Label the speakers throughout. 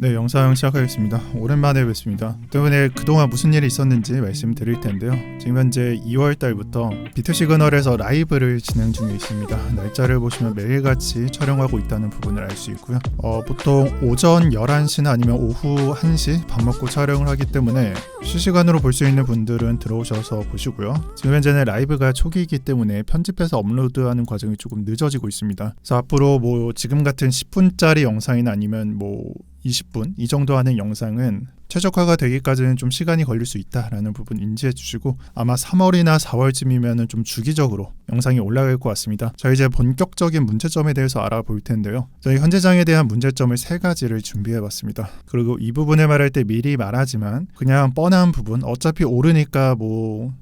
Speaker 1: 네, 영상 시작하겠습니다. 오랜만에 뵙습니다. 때문에 그동안 무슨 일이 있었는지 말씀드릴 텐데요. 지금 현재 2월 달부터 비트시그널에서 라이브를 진행 중에 있습니다. 날짜를 보시면 매일같이 촬영하고 있다는 부분을 알 수 있고요. 보통 오전 11시나 아니면 오후 1시 밥 먹고 촬영을 하기 때문에 실시간으로 볼 수 있는 분들은 들어오셔서 보시고요. 지금 현재는 라이브가 초기이기 때문에 편집해서 업로드하는 과정이 조금 늦어지고 있습니다. 그래서 앞으로 지금 같은 10분짜리 영상이나 아니면 20분 이 정도 하는 영상은 최적화가 되기까지는 좀 시간이 걸릴 수 있다라는 부분 인지해 주시고, 아마 3월이나 4월쯤이면 좀 주기적으로 영상이 올라갈 것 같습니다. 자, 이제 본격적인 문제점에 대해서 알아볼 텐데요. 저희 현재장에 대한 문제점을 3가지를 준비해 봤습니다. 그리고 이 부분을 말할 때 미리 말하지만 그냥 뻔한 부분, 어차피 오르니까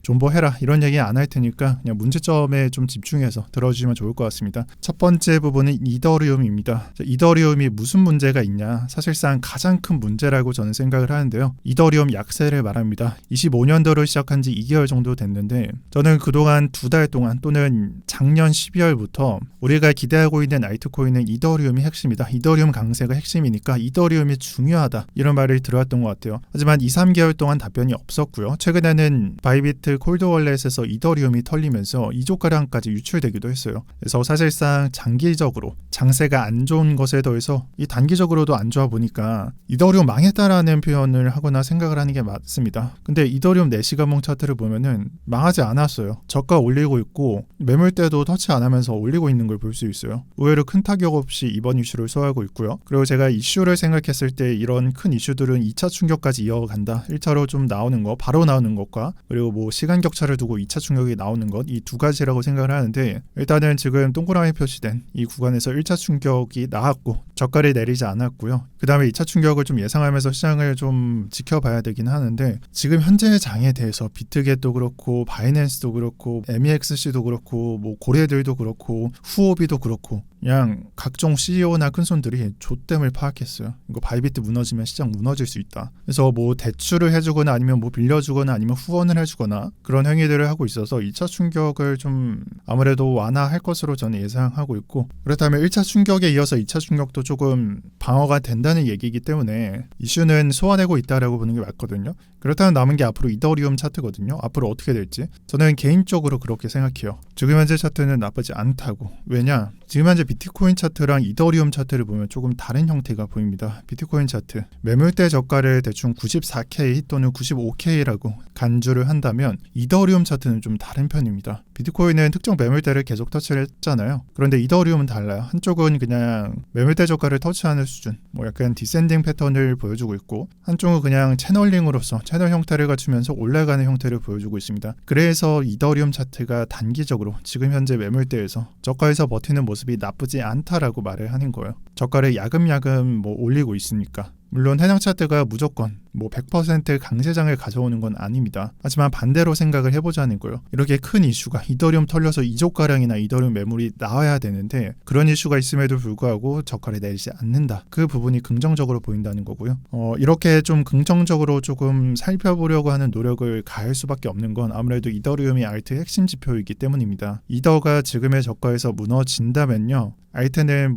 Speaker 1: 존버해라 이런 얘기 안 할 테니까 그냥 문제점에 좀 집중해서 들어주시면 좋을 것 같습니다. 첫 번째 부분은 이더리움입니다. 이더리움이 무슨 문제가 있냐, 사실상 가장 큰 문제라고 저는 생각을 하는데요. 이더리움 약세를 말합니다. 25년도를 시작한 지 2개월 정도 됐는데, 저는 그동안 2달 동안 또는 작년 12월부터 우리가 기대하고 있는 알트코인은 이더리움이 핵심이다, 이더리움 강세가 핵심이니까 이더리움이 중요하다, 이런 말을 들어왔던 것 같아요. 하지만 2-3개월 동안 답변이 없었고요. 최근에는 바이비트 콜드월렛에서 이더리움이 털리면서 2조가량까지 유출되기도 했어요. 그래서 사실상 장기적으로 장세가 안 좋은 것에 더해서 이 단기적으로도 안 좋아 보니까 이더리움 망했다라는 표현을 하거나 생각을 하는 게 맞습니다. 근데 이더리움 4시간봉 차트를 보면은 망하지 않았어요. 저가 올리고 있고 매물대도 터치 안 하면서 올리고 있는 걸 볼 수 있어요. 의외로 큰 타격 없이 이번 이슈를 소화하고 있고요. 그리고 제가 이슈를 생각했을 때 이런 큰 이슈들은 2차 충격까지 이어간다, 1차로 좀 나오는 거, 바로 나오는 것과 그리고 시간 격차를 두고 2차 충격이 나오는 것, 이 2가지라고 생각을 하는데, 일단은 지금 동그라미 표시된 이 구간에서 1차 충격이 나왔고 저가를 내리지 않았고요. 그 다음에 2차 충격을 좀 예상하면서 시장을 좀 지켜봐야 되긴 하는데, 지금 현재의 장에 대해서 비트겟도 그렇고 바이낸스도 그렇고 MEXC도 그렇고 고래들도 그렇고 후오비도 그렇고 그냥 각종 CEO나 큰손들이 좆댐을 파악했어요. 이거 바이비트 무너지면 시장 무너질 수 있다. 그래서 대출을 해주거나 아니면 빌려주거나 아니면 후원을 해주거나 그런 행위들을 하고 있어서 2차 충격을 좀 아무래도 완화할 것으로 저는 예상하고 있고, 그렇다면 1차 충격에 이어서 2차 충격도 조금 방어가 된다는 얘기이기 때문에 이슈는 소화되고 있다라고 보는 게 맞거든요. 그렇다면 남은 게 앞으로 이더리움 차트거든요. 앞으로 어떻게 될지 저는 개인적으로 그렇게 생각해요. 지금 현재 차트는 나쁘지 않다고. 왜냐? 지금 현재 비트코인 차트랑 이더리움 차트를 보면 조금 다른 형태가 보입니다. 비트코인 차트 매물대 저가를 대충 94K 또는 95K라고 간주를 한다면 이더리움 차트는 좀 다른 편입니다. 비트코인은 특정 매물대를 계속 터치를 했잖아요. 그런데 이더리움은 달라요. 한쪽은 그냥 매물대 저가를 터치하는 수준, 약간 디센딩 패턴을 보여주고 있고, 한쪽은 그냥 채널링으로서 채널 형태를 갖추면서 올라가는 형태를 보여주고 있습니다. 그래서 이더리움 차트가 단기적으로 지금 현재 매물대에서 저가에서 버티는 모습이 나쁘지 않다라고 말을 하는 거예요. 저가를 야금야금 올리고 있으니까. 물론 해당 차트가 무조건 100% 강세장을 가져오는 건 아닙니다. 하지만 반대로 생각을 해보자는 거예요. 이렇게 큰 이슈가 이더리움 털려서 2조가량이나 이더리움 매물이 나와야 되는데, 그런 이슈가 있음에도 불구하고 저가를 내리지 않는다. 그 부분이 긍정적으로 보인다는 거고요. 이렇게 좀 긍정적으로 조금 살펴보려고 하는 노력을 가할 수밖에 없는 건 아무래도 이더리움이 알트의 핵심 지표이기 때문입니다. 이더가 지금의 저가에서 무너진다면요, 알트는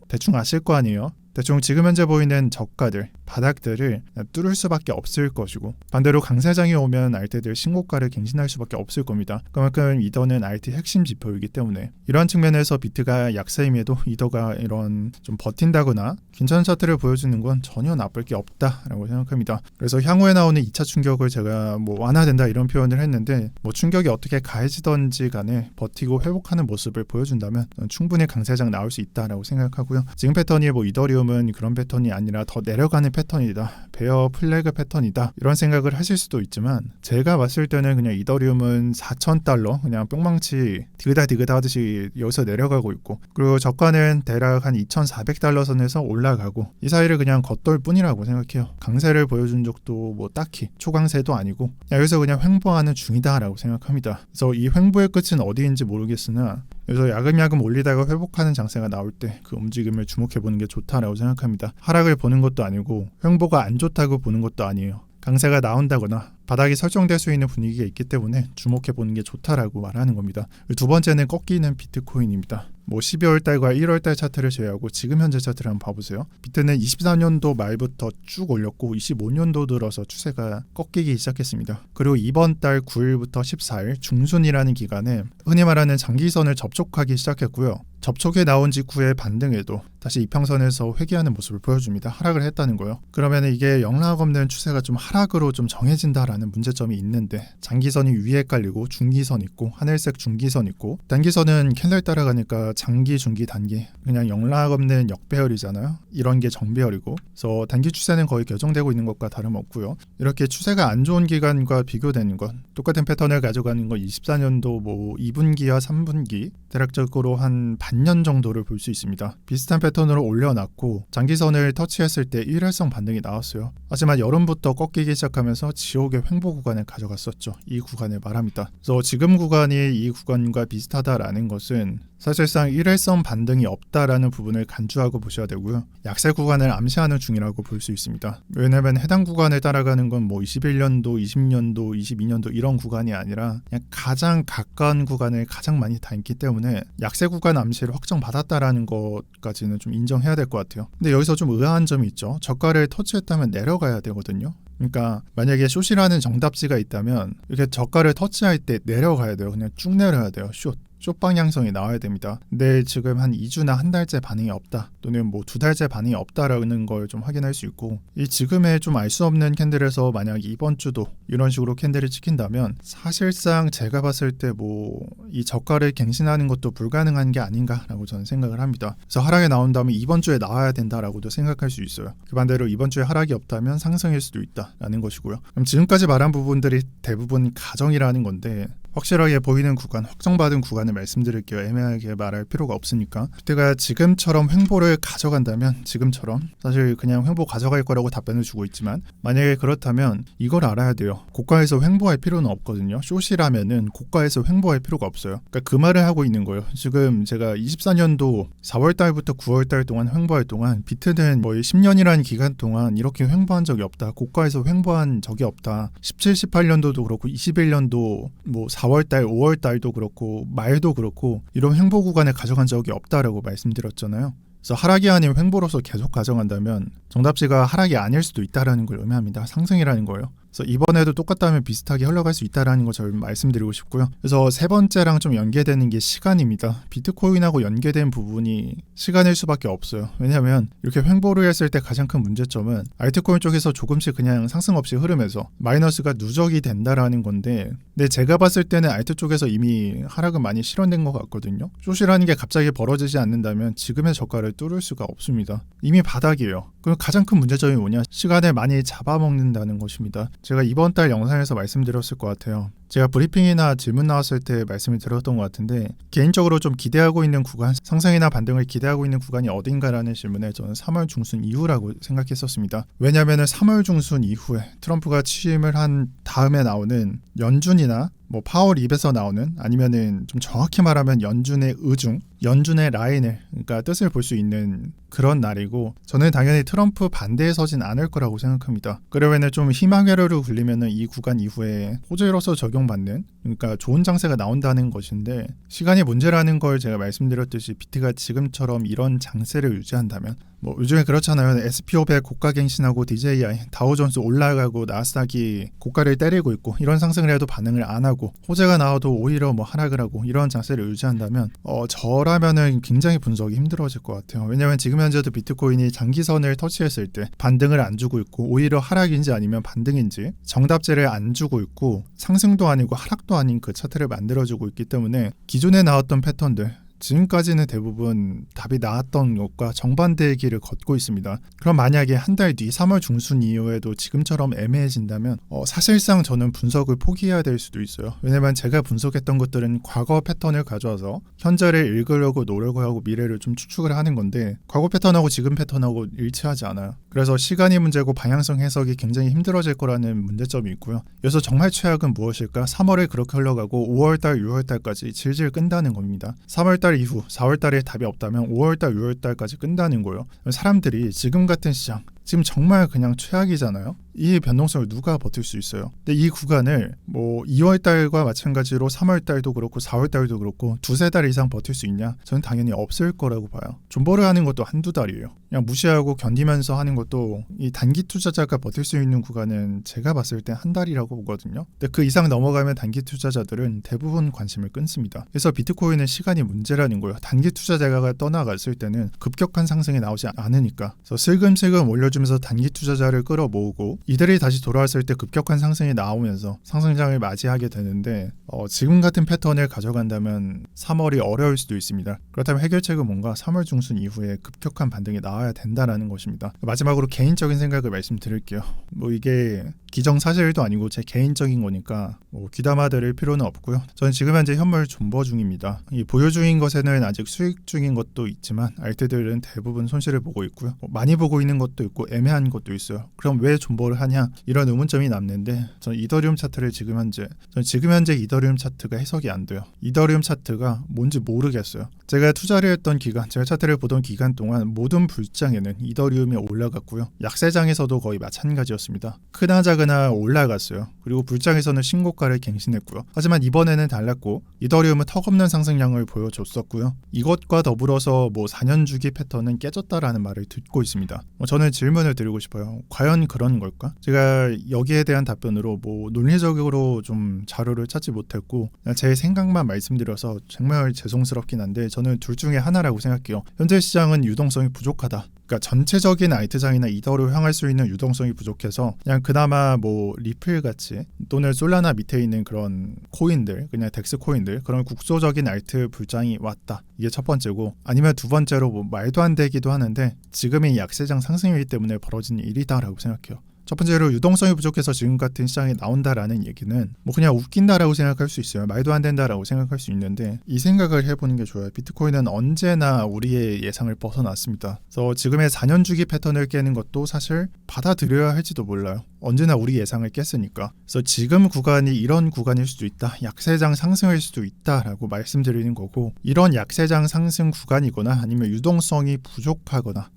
Speaker 1: 대충 아실 거 아니에요. 대충 지금 현재 보이는 저가들, 바닥들을 뚫을 수밖에 없을 것이고, 반대로 강세장이 오면 알트들 신고가를 갱신할 수밖에 없을 겁니다. 그만큼 이더는 알트 핵심 지표이기 때문에 이러한 측면에서 비트가 약세임에도 이더가 이런 좀 버틴다거나 괜찮은 차트를 보여주는 건 전혀 나쁠 게 없다라고 생각합니다. 그래서 향후에 나오는 2차 충격을 제가 완화된다 이런 표현을 했는데, 충격이 어떻게 가해지던지 간에 버티고 회복하는 모습을 보여준다면 충분히 강세장 나올 수 있다라고 생각하고요. 지금 패턴이 이더리움은 그런 패턴이 아니라 더 내려가는 패턴이다, 베어 플래그 패턴이다, 이런 생각을 하실 수도 있지만, 제가 봤을 때는 그냥 이더리움은 4,000달러 그냥 뿅망치 디그다 하듯이 여기서 내려가고 있고, 그리고 저가는 대략 한 2,400달러 선에서 올라가고, 이 사이를 그냥 겉돌 뿐이라고 생각해요. 강세를 보여준 적도 딱히 초강세도 아니고 여기서 그냥 횡보하는 중이다라고 생각합니다. 그래서 이 횡보의 끝은 어디인지 모르겠으나, 그래서 야금야금 올리다가 회복하는 장세가 나올 때 그 움직임을 주목해보는 게 좋다라고 생각합니다. 하락을 보는 것도 아니고 횡보가 안 좋다고 보는 것도 아니에요. 강세가 나온다거나 바닥이 설정될 수 있는 분위기가 있기 때문에 주목해보는 게 좋다라고 말하는 겁니다. 두 번째는 꺾이는 비트코인입니다. 뭐 12월 달과 1월 달 차트를 제외하고 지금 현재 차트를 한번 봐보세요. 비트는 24년도 말부터 쭉 올렸고 25년도 들어서 추세가 꺾이기 시작했습니다. 그리고 이번 달 9일부터 14일 중순이라는 기간에 흔히 말하는 장기선을 접촉하기 시작했고요. 접촉에 나온 직후에 반등에도 다시 이평선에서 회귀하는 모습을 보여줍니다. 하락을 했다는 거예요. 그러면 이게 영락 없는 추세가 좀 하락으로 좀 정해진다라는 문제점이 있는데, 장기선이 위에 깔리고 중기선 있고 하늘색 중기선 있고, 단기선은 캔들 따라가니까 장기, 중기, 단기 그냥 영락 없는 역배열이잖아요. 이런 게 정배열이고, 그래서 단기 추세는 거의 교정되고 있는 것과 다름없고요. 이렇게 추세가 안 좋은 기간과 비교되는 것, 똑같은 패턴을 가져가는 건 24년도 뭐 2분기와 3분기 대략적으로 한 반년 정도를 볼 수 있습니다. 비슷한 패턴으로 올려놨고 장기선을 터치했을 때 일회성 반등이 나왔어요. 하지만 여름부터 꺾이기 시작하면서 지옥의 횡보 구간을 가져갔었죠. 이 구간을 말합니다. 그래서 지금 구간이 이 구간과 비슷하다라는 것은 사실상 일회성 반등이 없다라는 부분을 간주하고 보셔야 되고요. 약세 구간을 암시하는 중이라고 볼 수 있습니다. 왜냐하면 해당 구간을 따라가는 건 뭐 21년도, 20년도, 22년도 이런 구간이 아니라 그냥 가장 가까운 구간을 가장 많이 닮기 때문에 약세 구간 암시를 확정받았다라는 것까지는 좀 인정해야 될 것 같아요. 근데 여기서 좀 의아한 점이 있죠. 저가를 터치했다면 내려가야 되거든요. 그러니까 만약에 숏이라는 정답지가 있다면 이렇게 저가를 터치할 때 내려가야 돼요. 그냥 쭉 내려야 돼요. 숏 방향성이 나와야 됩니다. 근데 지금 한 2주나 한 달째 반응이 없다, 또는 뭐 2달째 반응이 없다라는 걸 좀 확인할 수 있고, 이 지금의 좀 알 수 없는 캔들에서 만약 이번 주도 이런 식으로 캔들을 찍힌다면 사실상 제가 봤을 때 뭐 이 저가를 갱신하는 것도 불가능한 게 아닌가라고 저는 생각을 합니다. 그래서 하락이 나온다면 이번 주에 나와야 된다라고도 생각할 수 있어요. 그 반대로 이번 주에 하락이 없다면 상승일 수도 있다라는 것이고요. 그럼 지금까지 말한 부분들이 대부분 가정이라는 건데, 확실하게 보이는 구간, 확정받은 구간을 말씀드릴게요. 애매하게 말할 필요가 없으니까. 비트가 지금처럼 횡보를 가져간다면, 지금처럼 사실 그냥 횡보 가져갈 거라고 답변을 주고 있지만, 만약에 그렇다면 이걸 알아야 돼요. 고가에서 횡보할 필요는 없거든요. 숏이라면은 고가에서 횡보할 필요가 없어요. 그러니까 그 말을 하고 있는 거예요. 지금 제가 24년도 4월 달부터 9월 달 동안 횡보할 동안 비트는 뭐 10년이라는 기간 동안 이렇게 횡보한 적이 없다. 고가에서 횡보한 적이 없다. 17, 18년도도 그렇고 21년도 뭐 4월달, 5월달도 그렇고 말도 그렇고 이런 횡보 구간을 가져간 적이 없다라고 말씀드렸잖아요. 그래서 하락이 아닌 횡보로서 계속 가져간다면 정답지가 하락이 아닐 수도 있다는 걸 의미합니다. 상승이라는 거예요. 그래서 이번에도 똑같다면 비슷하게 흘러갈 수 있다는 거 저를 말씀드리고 싶고요. 그래서 세 번째랑 좀 연계되는 게 시간입니다. 비트코인하고 연계된 부분이 시간일 수밖에 없어요. 왜냐하면 이렇게 횡보를 했을 때 가장 큰 문제점은 알트코인 쪽에서 조금씩 그냥 상승 없이 흐르면서 마이너스가 누적이 된다라는 건데, 근데 제가 봤을 때는 알트 쪽에서 이미 하락은 많이 실현된 것 같거든요. 숏이라는 게 갑자기 벌어지지 않는다면 지금의 저가를 뚫을 수가 없습니다. 이미 바닥이에요. 그럼 가장 큰 문제점이 뭐냐? 시간을 많이 잡아먹는다는 것입니다. 제가 이번 달 영상에서 말씀드렸을 것 같아요. 제가 브리핑이나 질문 나왔을 때 말씀을 드렸던 것 같은데, 개인적으로 좀 기대하고 있는 구간, 상승이나 반등을 기대하고 있는 구간이 어딘가라는 질문에 저는 3월 중순 이후라고 생각했었습니다. 왜냐하면 3월 중순 이후에 트럼프가 취임을 한 다음에 나오는 연준이나 뭐 파월 입에서 나오는, 아니면은 좀 정확히 말하면 연준의 의중, 연준의 라인을, 그러니까 뜻을 볼 수 있는 그런 날이고, 저는 당연히 트럼프 반대에 서진 않을 거라고 생각합니다. 그러면은 좀 희망회로를 굴리면은 이 구간 이후에 호재로서 적용받는, 그러니까 좋은 장세가 나온다는 것인데, 시간이 문제라는 걸 제가 말씀드렸듯이 비트가 지금처럼 이런 장세를 유지한다면, 뭐 요즘에 그렇잖아요. SP500 고가 갱신하고 DJI, 다우존스 올라가고 나스닥이 고가를 때리고 있고, 이런 상승을 해도 반응을 안 하고 호재가 나와도 오히려 뭐 하락을 하고, 이런 장세를 유지한다면 저라면은 굉장히 분석이 힘들어질 것 같아요. 왜냐하면 지금 현재도 비트코인이 장기선을 터치했을 때 반등을 안 주고 있고, 오히려 하락인지 아니면 반등인지 정답지를 안 주고 있고, 상승도 아니고 하락도 아닌 그 차트를 만들어주고 있기 때문에 기존에 나왔던 패턴들, 지금까지는 대부분 답이 나왔던 것과 정반대의 길을 걷고 있습니다. 그럼 만약에 한 달 뒤 3월 중순 이후에도 지금처럼 애매해진다면 사실상 저는 분석을 포기해야 될 수도 있어요. 왜냐면 제가 분석했던 것들은 과거 패턴을 가져와서 현재를 읽으려고 노력을 하고 미래를 좀 추측을 하는 건데, 과거 패턴하고 지금 패턴하고 일치하지 않아요. 그래서 시간이 문제고 방향성 해석이 굉장히 힘들어질 거라는 문제점이 있고요. 여기서 정말 최악은 무엇일까? 3월에 그렇게 흘러가고 5월달, 6월달까지 질질 끈다는 겁니다. 3월달 이후 4월달에 답이 없다면 5월달, 6월달까지 끈다는 거예요. 사람들이 지금 같은 시장, 지금 정말 그냥 최악이잖아요. 이 변동성을 누가 버틸 수 있어요? 근데 이 구간을 뭐 2월달과 마찬가지로 3월달도 그렇고 4월달도 그렇고 두세 달 이상 버틸 수 있냐? 저는 당연히 없을 거라고 봐요. 존버를 하는 것도 한두 달이에요. 그냥 무시하고 견디면서 하는 것도 이 단기 투자자가 버틸 수 있는 구간은 제가 봤을 때 한 달이라고 보거든요. 근데 그 이상 넘어가면 단기 투자자들은 대부분 관심을 끊습니다. 그래서 비트코인은 시간이 문제라는 거예요. 단기 투자자가 떠나갔을 때는 급격한 상승이 나오지 않으니까. 그래서 슬금슬금 올려주면서 단기 투자자를 끌어모으고 이들이 다시 돌아왔을 때 급격한 상승이 나오면서 상승장을 맞이하게 되는데 지금 같은 패턴을 가져간다면 3월이 어려울 수도 있습니다. 그렇다면 해결책은 뭔가 3월 중순 이후에 급격한 반등이 나와야 된다라는 것입니다. 마지막으로 개인적인 생각을 말씀드릴게요. 뭐 이게 기정사실도 아니고 제 개인적인 거니까 뭐 귀담아 들을 필요는 없고요. 저는 지금 현재 현물 존버 중입니다. 이 보유 중인 것에는 아직 수익 중인 것도 있지만 알트들은 대부분 손실을 보고 있고요. 많이 보고 있는 것도 있고 애매한 것도 있어요. 그럼 왜 존버를 하냐? 이런 의문점이 남는데 저는 이더리움 차트를 지금 현재 이더리움 차트가 해석이 안 돼요. 이더리움 차트가 뭔지 모르겠어요. 제가 투자를 했던 기간, 제가 차트를 보던 기간 동안 모든 불장에는 이더리움이 올라갔고요. 약세장에서도 거의 마찬가지였습니다. 크나작으나 올라갔어요. 그리고 불장에서는 신고가를 갱신했고요. 하지만 이번에는 달랐고 이더리움은 턱없는 상승량을 보여줬었고요. 이것과 더불어서 뭐 4년 주기 패턴은 깨졌다라는 말을 듣고 있습니다. 저는 질문을 드리고 싶어요. 과연 그런 걸까? 제가 여기에 대한 답변으로 뭐 논리적으로 좀 자료를 찾지 못했고 제 생각만 말씀드려서 정말 죄송스럽긴 한데 저는 둘 중에 하나라고 생각해요. 현재 시장은 유동성이 부족하다. 그러니까 전체적인 알트장이나 이더로 향할 수 있는 유동성이 부족해서 그냥 그나마 뭐 리플 같이 또는 솔라나 밑에 있는 그런 코인들, 그냥 덱스 코인들, 그런 국소적인 알트 불장이 왔다. 이게 첫 번째고, 아니면 두 번째로 뭐 말도 안 되기도 하는데 지금의 약세장 상승이기 때문에 벌어진 일이다라고 생각해요. 첫 번째로 유동성이 부족해서 지금 같은 시장이 나온다라는 얘기는 뭐 그냥 웃긴다라고 생각할 수 있어요. 말도 안 된다라고 생각할 수 있는데 이 생각을 해보는 게 좋아요. 비트코인은 언제나 우리의 예상을 벗어났습니다. 그래서 지금의 4년 주기 패턴을 깨는 것도 사실 받아들여야 할지도 몰라요. 언제나 우리 예상을 깼으니까. 그래서 지금 구간이 이런 구간일 수도 있다. 약세장 상승일 수도 있다라고 말씀드리는 거고, 이런 약세장 상승 구간이거나 아니면 유동성이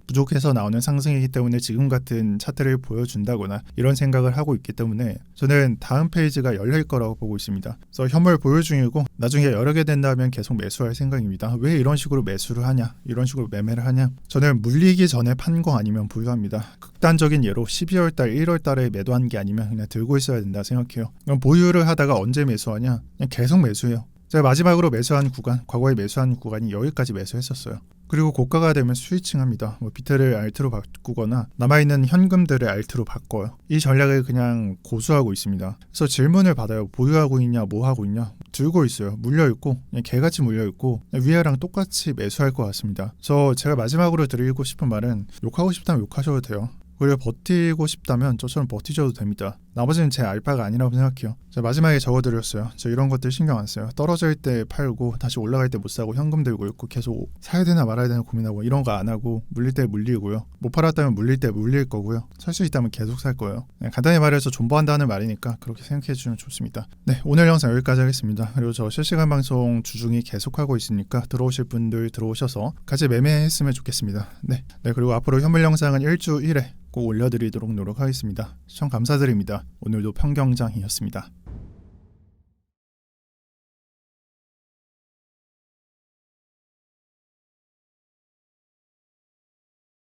Speaker 1: 부족해서 나오는 상승이기 때문에 지금 같은 차트를 보여준다거나 이런 생각을 하고 있기 때문에 저는 다음 페이지가 열릴 거라고 보고 있습니다. 그래서 현물 보유 중이고 나중에 여러 개 된다면 계속 매수할 생각입니다. 왜 이런 식으로 매수를 하냐? 이런 식으로 매매를 하냐? 저는 물리기 전에 판 거 아니면 보유합니다. 극단적인 예로 12월달, 1월달에 매도한 게 아니면 그냥 들고 있어야 된다 생각해요. 그럼 보유를 하다가 언제 매수하냐? 그냥 계속 매수해요. 제가 마지막으로 매수한 구간, 과거에 매수한 구간이 여기까지 매수했었어요. 그리고 고가가 되면 스위칭합니다. 뭐 비트를 알트로 바꾸거나 남아있는 현금들을 알트로 바꿔요. 이 전략을 그냥 고수하고 있습니다. 그래서 질문을 받아요. 보유하고 있냐, 뭐 하고 있냐? 들고 있어요. 물려있고 그냥 개같이 물려있고 위에랑 똑같이 매수할 것 같습니다. 그래서 제가 마지막으로 드리고 싶은 말은 욕하고 싶다면 욕하셔도 돼요. 그리고 버티고 싶다면 저처럼 버티셔도 됩니다. 나머지는 제 알바가 아니라고 생각해요. 제가 마지막에 적어드렸어요. 저 이런 것들 신경 안 써요. 떨어질 때 팔고 다시 올라갈 때 못 사고 현금 들고 있고 계속 사야 되나 말아야 되나 고민하고 이런 거 안 하고 물릴 때 물리고요. 못 팔았다면 물릴 때 물릴 거고요. 살 수 있다면 계속 살 거예요. 간단히 말해서 존버한다는 말이니까 그렇게 생각해 주시면 좋습니다. 네, 오늘 영상 여기까지 하겠습니다. 그리고 저 실시간 방송 주중에 계속하고 있으니까 들어오실 분들 들어오셔서 같이 매매했으면 좋겠습니다. 네, 그리고 앞으로 현물 영상은 1주 1회 꼭 올려드리도록 노력하겠습니다. 시청 감사드립니다. 오늘도 평경장이었습니다.